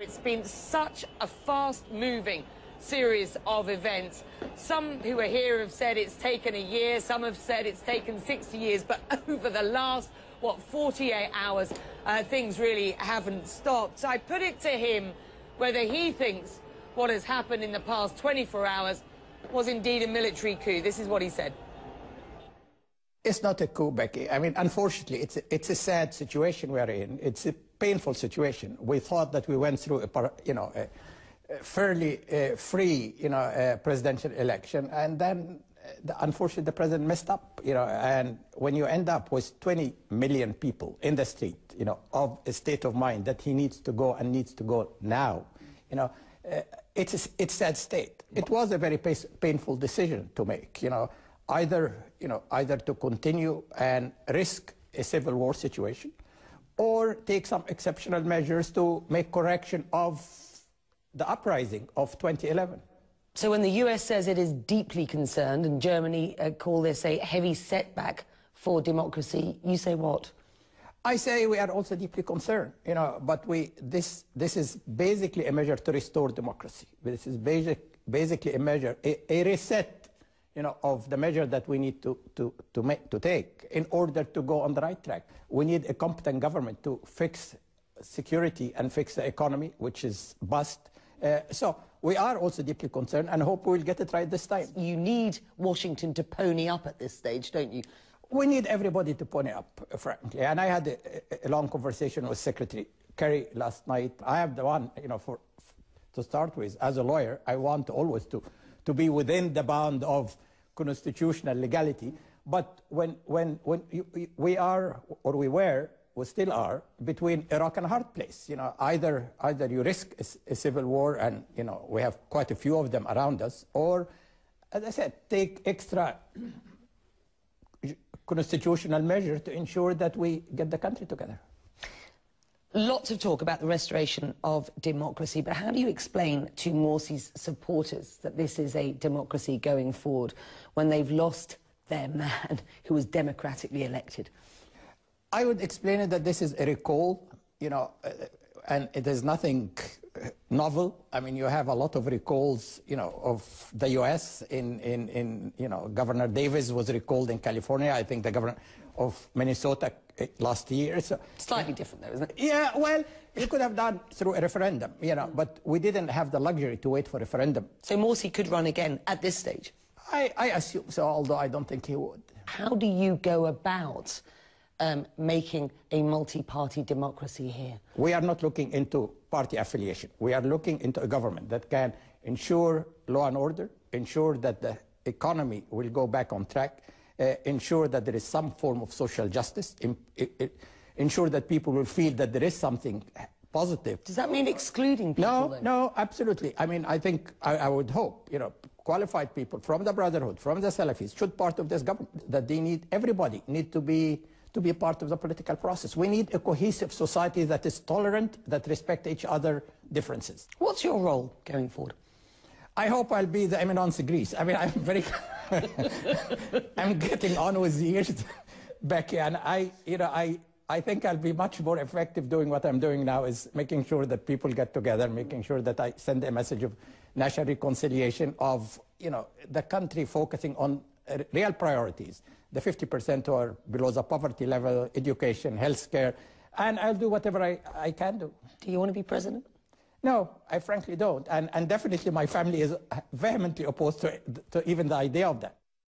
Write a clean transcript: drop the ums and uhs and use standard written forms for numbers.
It's been such a fast-moving series of events. Some who are here have said it's taken a year, some have said it's taken 60 years, but over the last, 48 hours, things really haven't stopped. So I put it to him whether he thinks what has happened in the past 24 hours was indeed a military coup. This is what he said. It's not a coup, Becky. I mean, unfortunately, it's a sad situation we're in. It's a painful situation. We thought that we went through a fairly free, presidential election, and then, unfortunately, the president messed up, and when you end up with 20 million people in the street, of a state of mind that he needs to go and needs to go now, it's a sad state. It was a very painful decision to make, either to continue and risk a civil war situation, or take some exceptional measures to make correction of the uprising of 2011. So when the US says it is deeply concerned, and Germany call this a heavy setback for democracy, you say what? I say we are also deeply concerned, but this is basically a measure to restore democracy. This is basically a measure, a reset, of the measure that we need to take in order to go on the right track. We need a competent government to fix security and fix the economy, which is bust. So we are also deeply concerned and hope we'll get it right this time. You need Washington to pony up at this stage, don't you? We need everybody to pony up, frankly. And I had a long conversation with Secretary Kerry last night. I have the one, to start with, as a lawyer, I want always to be within the bound of constitutional legality. But when we are, or we were, we still are, between a rock and a hard place. Either you risk a civil war, and we have quite a few of them around us, or, as I said, take extra constitutional measures to ensure that we get the country together. Lots of talk about the restoration of democracy, but how do you explain to Morsi's supporters that this is a democracy going forward when they've lost their man who was democratically elected? I would explain it that this is a recall, and it is nothing novel. I mean, you have a lot of recalls, of the U.S. Governor Davis was recalled in California. I think the governor of Minnesota last year. So, slightly different, though, isn't it? Yeah, well, you could have done through a referendum, but we didn't have the luxury to wait for a referendum. So Morsi could run again at this stage? I assume so, although I don't think he would. How do you go about making a multi-party democracy here? We are not looking into party affiliation. We are looking into a government that can ensure law and order, ensure that the economy will go back on track, ensure that there is some form of social justice, ensure that people will feel that there is something positive. Does that mean excluding people? No, absolutely. I mean, I think, I would hope, qualified people from the Brotherhood, from the Salafis, should part of this government, that everybody need to be part of the political process. We need a cohesive society that is tolerant, that respects each other's differences. What's your role going forward? I hope I'll be the eminence grise. I mean, I'm very... I'm getting on with the years, Becky, and I think I'll be much more effective doing what I'm doing now, is making sure that people get together, making sure that I send a message of national reconciliation, of, the country focusing on real priorities, the 50% who are below the poverty level, education, healthcare, and I'll do whatever I can do. Do you want to be president? No, I frankly don't, and definitely my family is vehemently opposed to even the idea of that.